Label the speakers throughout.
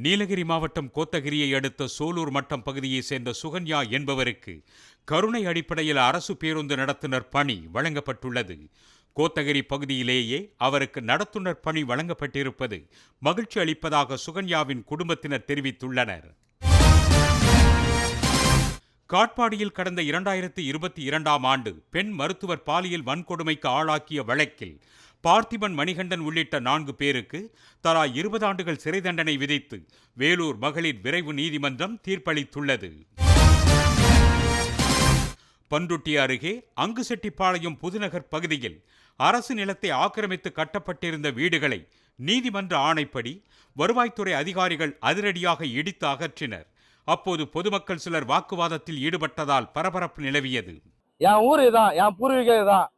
Speaker 1: நீலகிரி மாவட்டம் கோத்தகிரியை அடுத்த சோலூர் மட்டம் பகுதியைச் சேர்ந்த சுகன்யா என்பவருக்கு கருணை அடிப்படையில் அரசு பேருந்து நடத்துனர் பணி வழங்கப்பட்டுள்ளது. கோத்தகிரி பகுதியிலேயே அவருக்கு நடத்துனர் பணி வழங்கப்பட்டிருப்பது மகிழ்ச்சி அளிப்பதாக சுகன்யாவின் குடும்பத்தினர் தெரிவித்துள்ளனர். காட்பாடியில் கடந்த 2022ஆம் ஆண்டு பெண் மருத்துவர் பாலியல் வன்கொடுமைக்கு ஆளாக்கிய வழக்கில் பார்த்திபன், மணிகண்டன் உள்ளிட்ட 4 பேருக்கு தலா 20 ஆண்டுகள் சிறை தண்டனை விதித்து வேலூர் மகளிர் விரைவு நீதிமன்றம் தீர்ப்பளித்துள்ளது. பண்ருட்டி அருகே அங்குசெட்டிப்பாளையம் புதுநகர் பகுதியில் அரசு நிலத்தை ஆக்கிரமித்து கட்டப்பட்டிருந்த வீடுகளை நீதிமன்ற ஆணைப்படி வருவாய்த்துறை அதிகாரிகள் அதிரடியாக இடித்து அகற்றினர். அப்போது பொதுமக்கள் சிலர் வாக்குவாதத்தில் ஈடுபட்டதால் பரபரப்பு நிலவியது.
Speaker 2: என் ஊர் இதான், என் பூர்வீகம் இதான்.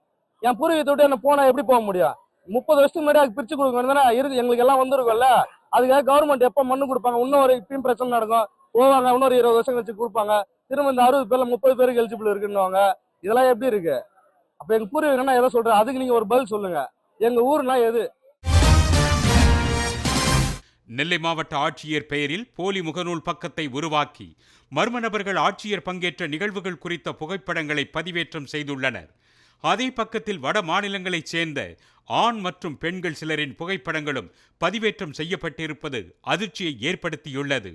Speaker 2: என் பூர்வீகத்தை விட்டு என்ன போனா எப்படி போக முடியும்? 30 வருஷத்துக்கு முன்னாடி அதுக்கு பிரிச்சு கொடுக்கணும் இருக்கு. எங்களுக்கு எல்லாம் வந்துருக்கும்ல. அதுக்காக கவர்மெண்ட் எப்ப மண்ணு கொடுப்பாங்க? இன்னும் ஒரு இப்பயும் பிரச்சனை நடக்கும். போவாங்க, இன்னொரு 20 வருஷம் கழிச்சு கொடுப்பாங்க. திரும்ப இந்த 60 பேர்ல 30 பேருக்கு எலிஜிபிள் இருக்குன்னுவாங்க. இதெல்லாம் எப்படி இருக்கு? அப்ப எங்க பூர்வீகம்னா எதை சொல்றேன்? அதுக்கு நீங்க ஒரு பதில் சொல்லுங்க. எங்க ஊர்னா எது?
Speaker 1: நெல்லை மாவட்ட ஆட்சியர் பெயரில் போலி முகநூல் பக்கத்தை உருவாக்கி மர்ம நபர்கள் ஆட்சியர் பங்கேற்ற நிகழ்வுகள் குறித்த புகைப்படங்களை பதிவேற்றம் செய்துள்ளனர். அதே பக்கத்தில் வட மாநிலங்களைச் சேர்ந்த ஆண் மற்றும் பெண்கள் சிலரின் புகைப்படங்களும் பதிவேற்றம் செய்யப்பட்டிருப்பது அதிர்ச்சியை ஏற்படுத்தியுள்ளது.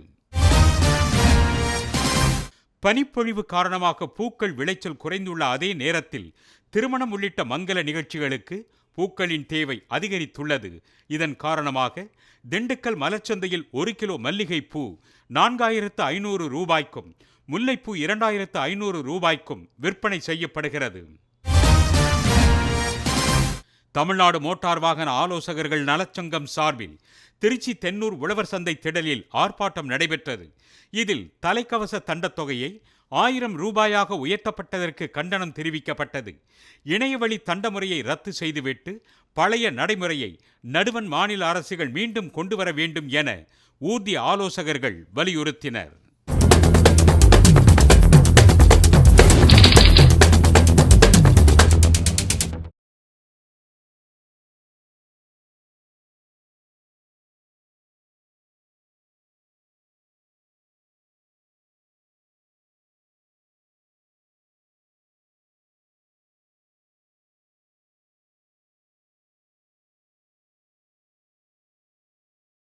Speaker 1: பனிப்பொழிவு காரணமாக பூக்கள் விளைச்சல் குறைந்துள்ள அதே நேரத்தில் திருமணம் உள்ளிட்ட மங்கல நிகழ்ச்சிகளுக்கு பூக்களின் தேவை அதிகரித்துள்ளது. இதன் காரணமாக திண்டுக்கல் மலச்சந்தையில் 1 கிலோ மல்லிகை பூ 4500 ரூபாய்க்கும் முல்லைப்பூ 2500 ரூபாய்க்கும் விற்பனை செய்யப்படுகிறது. தமிழ்நாடு மோட்டார் வாகன ஆலோசகர்கள் நலச்சங்கம் சார்பில் திருச்சி தென்னூர் உழவர் சந்தை திடலில் ஆர்ப்பாட்டம் நடைபெற்றது. இதில் தலைக்கவச தண்டத்தொகையை 1000 ரூபாயாக உயர்த்தப்பட்டதற்கு கண்டனம் தெரிவிக்கப்பட்டது. இணையவழி தண்ட முறையை ரத்து செய்துவிட்டு பழைய நடைமுறையை நடுவண் மாநில அரசுகள் மீண்டும் கொண்டுவர வேண்டும் என ஊர்தி ஆலோசகர்கள் வலியுறுத்தினர்.